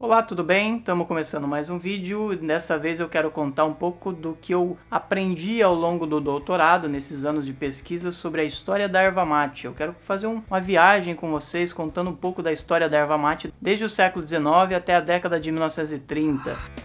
Olá, tudo bem? Estamos começando mais um vídeo. Dessa vez eu quero contar um pouco do que eu aprendi ao longo do doutorado, nesses anos de pesquisa, sobre a história da erva mate. Eu quero fazer uma viagem com vocês, contando um pouco da história da erva mate desde o século XIX até a década de 1930.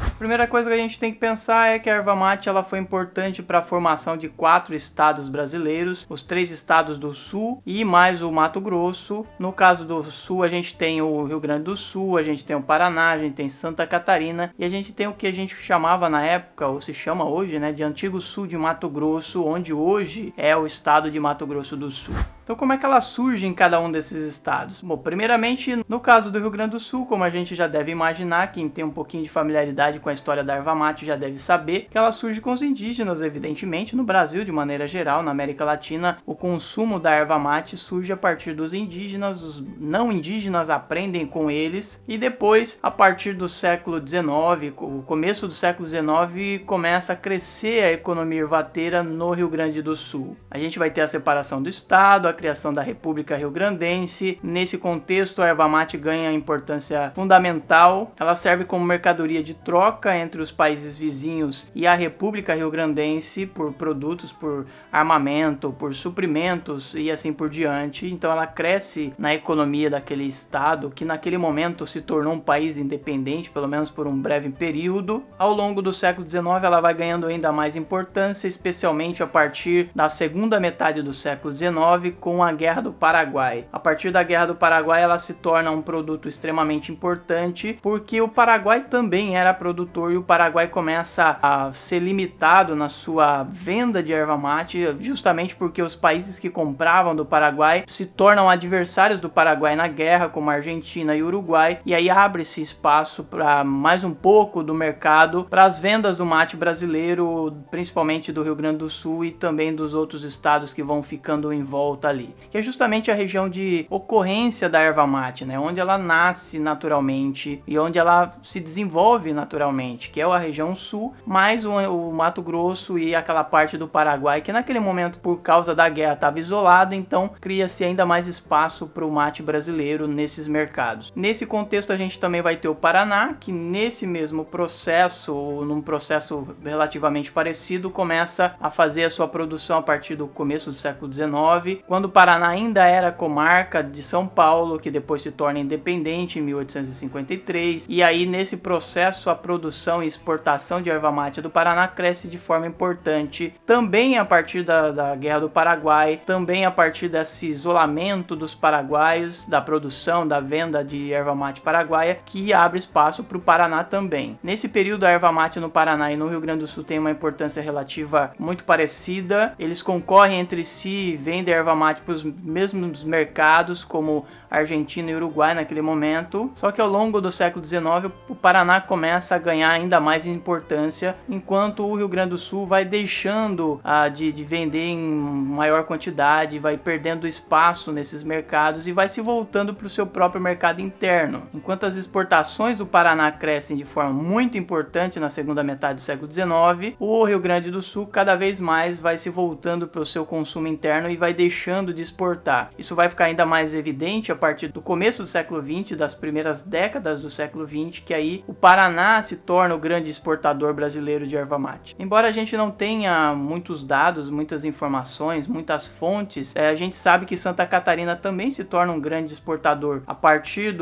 A primeira coisa que a gente tem que pensar é que a erva mate ela foi importante para a formação de 4 estados brasileiros, os 3 estados do sul e mais o Mato Grosso. No caso do sul a gente tem o Rio Grande do Sul, a gente tem o Paraná, a gente tem Santa Catarina e a gente tem o que a gente chamava na época, ou se chama hoje, de Antigo Sul de Mato Grosso, onde hoje é o estado de Mato Grosso do Sul. Então como é que ela surge em cada um desses estados? Bom, primeiramente, no caso do Rio Grande do Sul, como a gente já deve imaginar, quem tem um pouquinho de familiaridade com a história da erva mate já deve saber que ela surge com os indígenas, evidentemente, no Brasil de maneira geral, na América Latina, o consumo da erva mate surge a partir dos indígenas, os não indígenas aprendem com eles e depois, a partir do século XIX, o começo do século XIX, começa a crescer a economia ervateira no Rio Grande do Sul. A gente vai ter a separação do estado, a criação da República Rio-Grandense. Nesse contexto, a erva mate ganha importância fundamental. Ela serve como mercadoria de troca entre os países vizinhos e a República Rio-Grandense por produtos, por armamento, por suprimentos e assim por diante. Então ela cresce na economia daquele estado, que naquele momento se tornou um país independente, pelo menos por um breve período. Ao longo do século XIX ela vai ganhando ainda mais importância, especialmente a partir da segunda metade do século XIX, com a Guerra do Paraguai. A partir da Guerra do Paraguai ela se torna um produto extremamente importante, porque o Paraguai também era produtor e o Paraguai começa a ser limitado na sua venda de erva mate, justamente porque os países que compravam do Paraguai se tornam adversários do Paraguai na guerra, como a Argentina e o Uruguai, e aí abre-se espaço para mais um pouco do mercado para as vendas do mate brasileiro, principalmente do Rio Grande do Sul e também dos outros estados que vão ficando em volta ali, que é justamente a região de ocorrência da erva mate, onde ela nasce naturalmente e onde ela se desenvolve naturalmente, que é a região sul, mais o Mato Grosso e aquela parte do Paraguai, que naquele momento, por causa da guerra, estava isolado, então cria-se ainda mais espaço para o mate brasileiro nesses mercados. Nesse contexto a gente também vai ter o Paraná, que nesse mesmo processo, ou num processo relativamente parecido, começa a fazer a sua produção a partir do começo do século XIX, quando o Paraná ainda era comarca de São Paulo, que depois se torna independente em 1853, e aí nesse processo a produção e exportação de erva mate do Paraná cresce de forma importante, também a partir da Guerra do Paraguai, também a partir desse isolamento dos paraguaios, da produção, da venda de erva mate paraguaia, que abre espaço para o Paraná também. Nesse período a erva mate no Paraná e no Rio Grande do Sul tem uma importância relativa muito parecida, eles concorrem entre si, vendem erva mate para os mesmos mercados como Argentina e Uruguai naquele momento, só que ao longo do século XIX o Paraná começa a ganhar ainda mais importância, enquanto o Rio Grande do Sul vai deixando de vender em maior quantidade, vai perdendo espaço nesses mercados e vai se voltando para o seu próprio mercado interno. Enquanto as exportações do Paraná crescem de forma muito importante na segunda metade do século XIX, o Rio Grande do Sul cada vez mais vai se voltando para o seu consumo interno e vai deixando de exportar. Isso vai ficar ainda mais evidente a partir do começo do século XX, das primeiras décadas do século XX, que aí o Paraná se torna o grande exportador brasileiro de erva mate. Embora a gente não tenha muitos dados, muitas informações, muitas fontes, a gente sabe que Santa Catarina também se torna um grande exportador a partir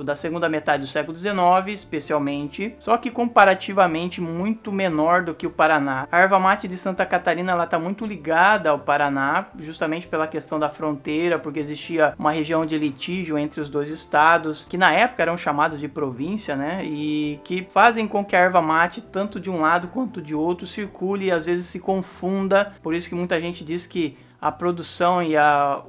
da segunda metade do século XIX, especialmente, só que comparativamente muito menor do que o Paraná. A erva mate de Santa Catarina está muito ligada ao Paraná, justamente pela questão da fronteira, porque existia uma região de litígio entre os dois estados, que na época eram chamados de província, e que fazem com que a erva mate, tanto de um lado quanto de outro, circule e às vezes se confunda. Por isso que muita gente diz que a produção e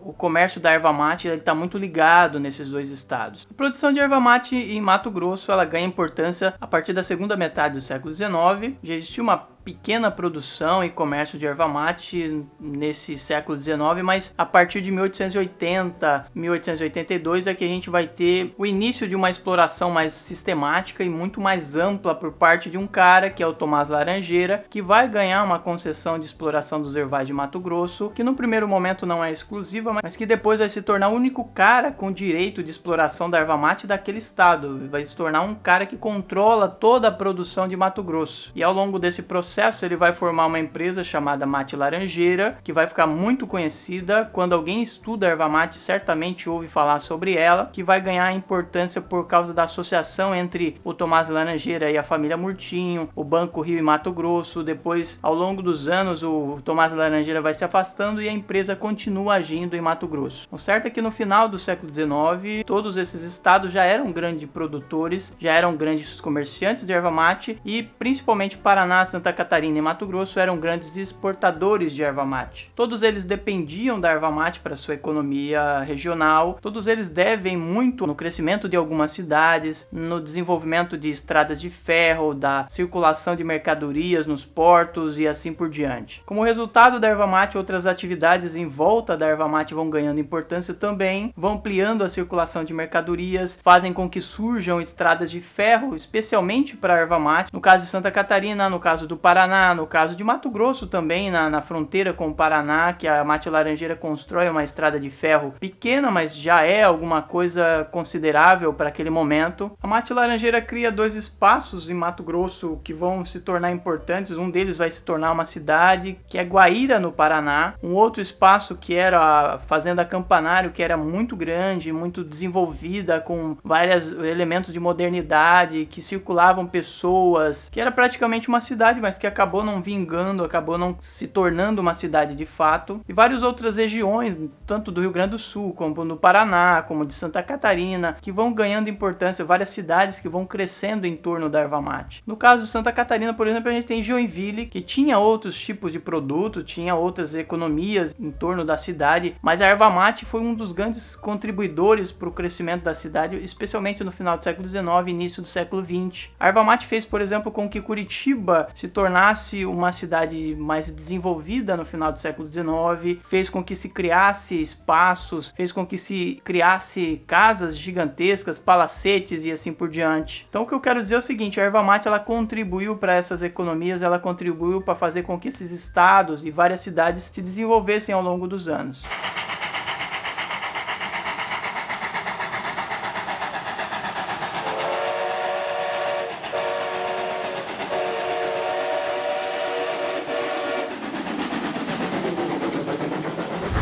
o comércio da erva mate está muito ligado nesses dois estados. A produção de erva mate em Mato Grosso ela ganha importância a partir da segunda metade do século XIX. Já existia uma pequena produção e comércio de erva mate nesse século XIX, mas a partir de 1880, 1882 é que a gente vai ter o início de uma exploração mais sistemática e muito mais ampla por parte de um cara, que é o Tomás Laranjeira, que vai ganhar uma concessão de exploração dos ervais de Mato Grosso, que no primeiro momento não é exclusiva, mas que depois vai se tornar o único cara com direito de exploração da erva mate daquele estado. Vai se tornar um cara que controla toda a produção de Mato Grosso. E ao longo desse processo ele vai formar uma empresa chamada Mate Laranjeira, que vai ficar muito conhecida. Quando alguém estuda a erva mate, certamente ouve falar sobre ela, que vai ganhar importância por causa da associação entre o Tomás Laranjeira e a família Murtinho, o Banco Rio e Mato Grosso. Depois, ao longo dos anos, o Tomás Laranjeira vai se afastando e a empresa continua agindo em Mato Grosso. O certo é que no final do século XIX, todos esses estados já eram grandes produtores, já eram grandes comerciantes de erva mate e principalmente Paraná, Santa Catarina e Mato Grosso eram grandes exportadores de erva mate. Todos eles dependiam da erva mate para sua economia regional, todos eles devem muito no crescimento de algumas cidades, no desenvolvimento de estradas de ferro, da circulação de mercadorias nos portos e assim por diante. Como resultado da erva mate, outras atividades em volta da erva mate vão ganhando importância também, vão ampliando a circulação de mercadorias, fazem com que surjam estradas de ferro, especialmente para a erva mate, no caso de Santa Catarina, no caso do Paraná, no caso de Mato Grosso também, na fronteira com o Paraná, que a Mate Laranjeira constrói uma estrada de ferro pequena, mas já é alguma coisa considerável para aquele momento. A Mate Laranjeira cria 2 espaços em Mato Grosso que vão se tornar importantes. Um deles vai se tornar uma cidade, que é Guaíra, no Paraná. Um outro espaço que era a Fazenda Campanário, que era muito grande, muito desenvolvida, com vários elementos de modernidade, que circulavam pessoas, que era praticamente uma cidade, mas que acabou não vingando, acabou não se tornando uma cidade de fato. E várias outras regiões, tanto do Rio Grande do Sul, como no Paraná, como de Santa Catarina, que vão ganhando importância, várias cidades que vão crescendo em torno da erva mate. No caso de Santa Catarina, por exemplo, a gente tem Joinville, que tinha outros tipos de produto, tinha outras economias em torno da cidade, mas a erva mate foi um dos grandes contribuidores para o crescimento da cidade, especialmente no final do século XIX e início do século XX. A erva mate fez, por exemplo, com que Curitiba se tornasse uma cidade mais desenvolvida no final do século XIX, fez com que se criasse espaços, fez com que se criasse casas gigantescas, palacetes e assim por diante. Então o que eu quero dizer é o seguinte, a erva mate ela contribuiu para essas economias, ela contribuiu para fazer com que esses estados e várias cidades se desenvolvessem ao longo dos anos.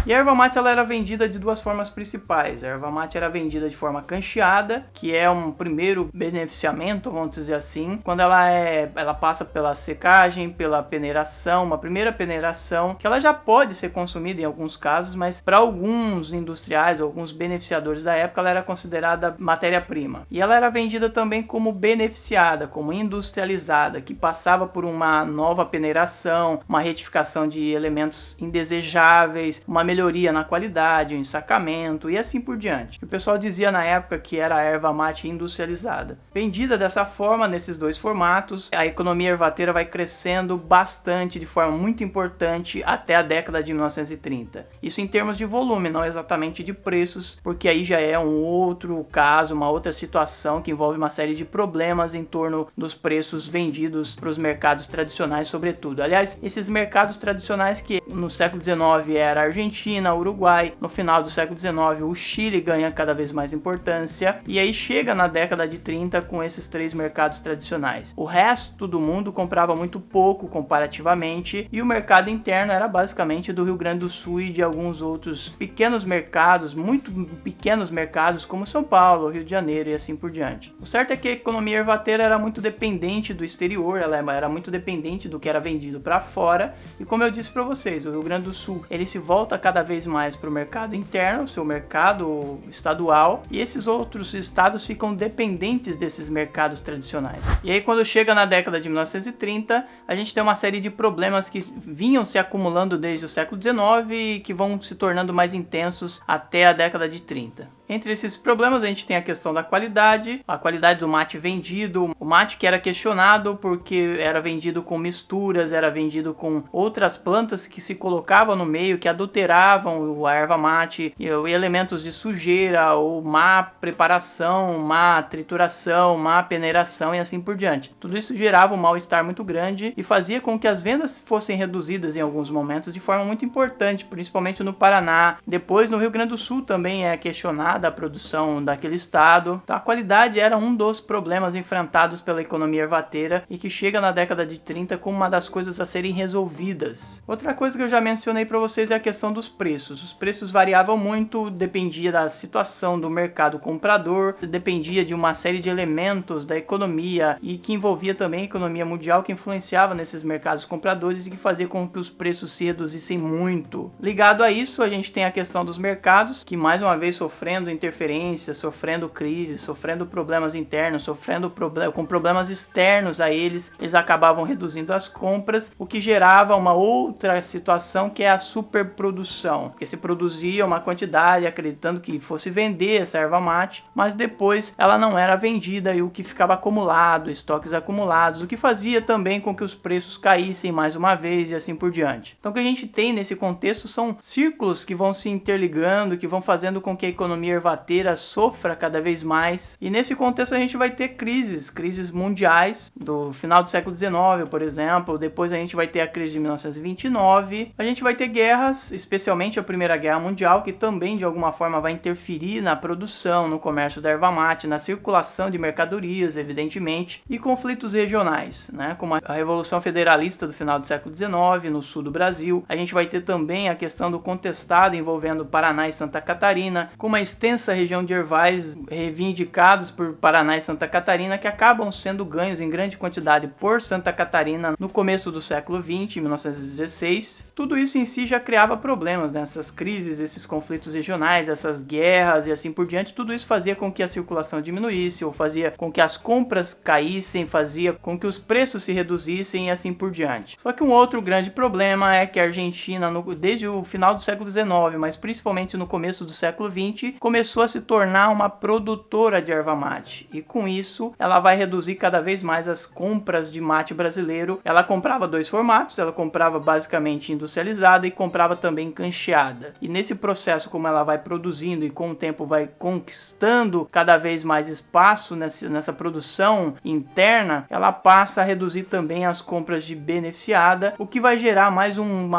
E a erva mate ela era vendida de 2 formas principais. A erva mate era vendida de forma cancheada, que é um primeiro beneficiamento, vamos dizer assim, quando ela passa pela secagem, pela peneiração, uma primeira peneiração, que ela já pode ser consumida em alguns casos, mas para alguns industriais, alguns beneficiadores da época, ela era considerada matéria-prima. E ela era vendida também como beneficiada, como industrializada, que passava por uma nova peneiração, uma retificação de elementos indesejáveis, uma melhoria na qualidade, o ensacamento e assim por diante. O pessoal dizia na época que era a erva mate industrializada. Vendida dessa forma, nesses 2 formatos, a economia ervateira vai crescendo bastante, de forma muito importante, até a década de 1930. Isso em termos de volume, não exatamente de preços, porque aí já é um outro caso, uma outra situação que envolve uma série de problemas em torno dos preços vendidos para os mercados tradicionais, sobretudo. Aliás, esses mercados tradicionais que no século XIX era a Argentina, Uruguai, no final do século XIX o Chile ganha cada vez mais importância, e aí chega na década de 30 com esses 3 mercados tradicionais. O resto do mundo comprava muito pouco comparativamente, e o mercado interno era basicamente do Rio Grande do Sul e de alguns outros pequenos mercados, muito pequenos mercados como São Paulo, Rio de Janeiro e assim por diante. O certo é que a economia ervateira era muito dependente do exterior, ela era muito dependente do que era vendido para fora, e como eu disse para vocês, o Rio Grande do Sul ele se volta cada vez mais para o mercado interno, seu mercado estadual, e esses outros estados ficam dependentes desses mercados tradicionais. E aí quando chega na década de 1930, a gente tem uma série de problemas que vinham se acumulando desde o século XIX e que vão se tornando mais intensos até a década de 30. Entre esses problemas a gente tem a questão da qualidade, a qualidade do mate vendido, o mate que era questionado porque era vendido com misturas, era vendido com outras plantas que se colocavam no meio, que adulteravam a erva mate, e elementos de sujeira, ou má preparação, má trituração, má peneiração e assim por diante. Tudo isso gerava um mal-estar muito grande e fazia com que as vendas fossem reduzidas em alguns momentos de forma muito importante, principalmente no Paraná. Depois no Rio Grande do Sul também é questionada a produção daquele estado. Então a qualidade era um dos problemas enfrentados pela economia ervateira e que chega na década de 30 como uma das coisas a serem resolvidas. Outra coisa que eu já mencionei para vocês é a questão dos preços. Os preços variavam muito, dependia da situação do mercado comprador, dependia de uma série de elementos da economia e que envolvia também a economia mundial, que influenciava nesses mercados compradores e que fazia com que os preços se reduzissem muito. Ligado a isso, a gente tem a questão dos mercados, que mais uma vez sofrendo interferências, sofrendo crises, sofrendo problemas internos, sofrendo com problemas externos a eles acabavam reduzindo as compras, o que gerava uma outra situação, que é a superprodução, porque se produzia uma quantidade acreditando que fosse vender essa erva mate, mas depois ela não era vendida e o que ficava acumulado, estoques acumulados, o que fazia também com que os preços caíssem mais uma vez e assim por diante. Então o que a gente tem nesse contexto são círculos que vão se interligando, que vão fazendo com que a economia ervateira sofra cada vez mais, e nesse contexto a gente vai ter crises mundiais do final do século XIX, por exemplo. Depois a gente vai ter a crise de 1929, a gente vai ter guerras, especialmente a Primeira Guerra Mundial, que também de alguma forma vai interferir na produção, no comércio da erva mate, na circulação de mercadorias, evidentemente, e conflitos regionais, né, como a Revolução Federalista do final do século XIX, no sul do Brasil. A gente vai ter também a questão do contestado envolvendo Paraná e Santa Catarina, com uma extensa região de ervais reivindicados por Paraná e Santa Catarina, que acabam sendo ganhos em grande quantidade por Santa Catarina no começo do século XX, 1916. Tudo isso em si já criava problemas, né? Essas crises, esses conflitos regionais, essas guerras e assim por diante. Tudo isso fazia com que a circulação diminuísse, ou fazia com que as compras caíssem, fazia com que os preços se reduzissem e assim por diante. Só que um outro grande problema é que a Argentina, desde o final do século XIX, mas principalmente no começo do século XX, começou a se tornar uma produtora de erva mate. E com isso, ela vai reduzir cada vez mais as compras de mate brasileiro. Ela comprava dois formatos, ela comprava basicamente industrializada e comprava também cancheada. E nesse processo, como ela vai produzindo e com o tempo vai conquistando cada vez mais espaço nessa produção interna, ela passa a reduzir também as compras de beneficiada, o que vai gerar mais um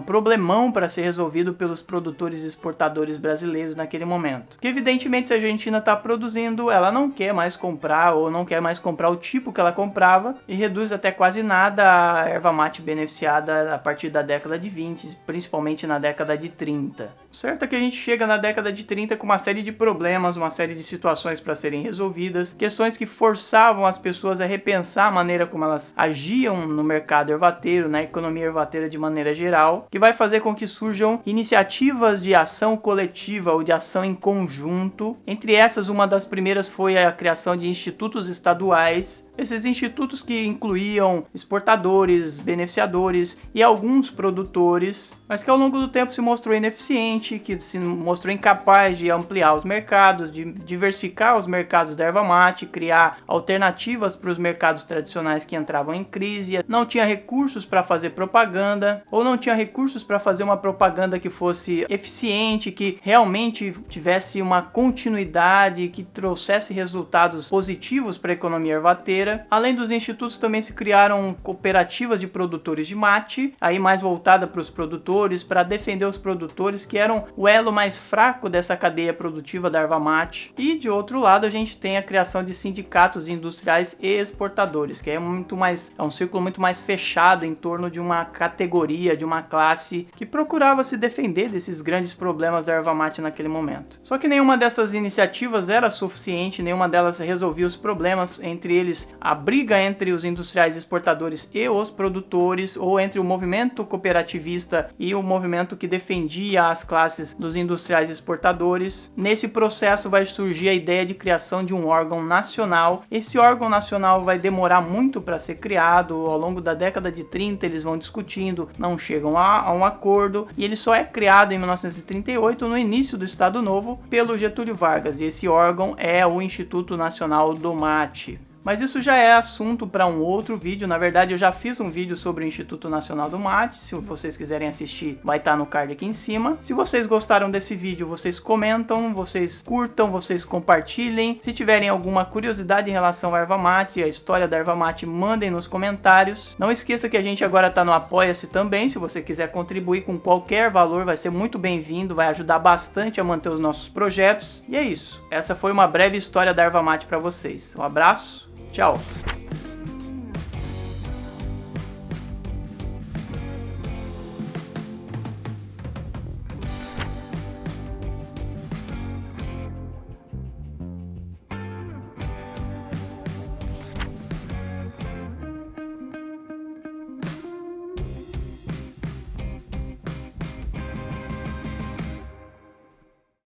problemão para ser resolvido pelos produtores e exportadores brasileiros naquele momento. Que evidentemente, se a Argentina está produzindo, ela não quer mais comprar, ou não quer mais comprar o tipo que ela comprava, e reduz até quase nada a erva mate beneficiada a partir da década de 20, principalmente na década de 30. O certo é que a gente chega na década de 30 com uma série de problemas, uma série de situações para serem resolvidas, questões que forçavam as pessoas a repensar a maneira como elas agiam no mercado ervateiro, na economia ervateira de maneira geral, que vai fazer com que surjam iniciativas de ação coletiva ou de ação em conjunto. Entre essas, uma das primeiras foi a criação de institutos estaduais. Esses institutos que incluíam exportadores, beneficiadores e alguns produtores, mas que ao longo do tempo se mostrou ineficiente, que se mostrou incapaz de ampliar os mercados, de diversificar os mercados da erva mate, criar alternativas para os mercados tradicionais que entravam em crise, não tinha recursos para fazer propaganda, ou não tinha recursos para fazer uma propaganda que fosse eficiente, que realmente tivesse uma continuidade, que trouxesse resultados positivos para a economia ervateira. Além dos institutos, também se criaram cooperativas de produtores de mate, aí mais voltada para os produtores, para defender os produtores, que eram o elo mais fraco dessa cadeia produtiva da erva mate. E de outro lado, a gente tem a criação de sindicatos de industriais e exportadores, que é um círculo muito mais fechado em torno de uma categoria, de uma classe que procurava se defender desses grandes problemas da erva mate naquele momento. Só que nenhuma dessas iniciativas era suficiente, nenhuma delas resolvia os problemas, entre eles a briga entre os industriais exportadores e os produtores, ou entre o movimento cooperativista e o movimento que defendia as classes dos industriais exportadores. Nesse processo vai surgir a ideia de criação de um órgão nacional. Esse órgão nacional vai demorar muito para ser criado. Ao longo da década de 30 eles vão discutindo, não chegam a um acordo, e ele só é criado em 1938, no início do Estado Novo, pelo Getúlio Vargas, e esse órgão é o Instituto Nacional do Mate. Mas isso já é assunto para um outro vídeo. Na verdade, eu já fiz um vídeo sobre o Instituto Nacional do Mate. Se vocês quiserem assistir, vai estar no card aqui em cima. Se vocês gostaram desse vídeo, vocês comentam, vocês curtam, vocês compartilhem. Se tiverem alguma curiosidade em relação à erva mate, a história da erva mate, mandem nos comentários. Não esqueça que a gente agora está no Apoia-se também. Se você quiser contribuir com qualquer valor, vai ser muito bem-vindo, vai ajudar bastante a manter os nossos projetos. E é isso. Essa foi uma breve história da erva mate para vocês. Um abraço. Tchau!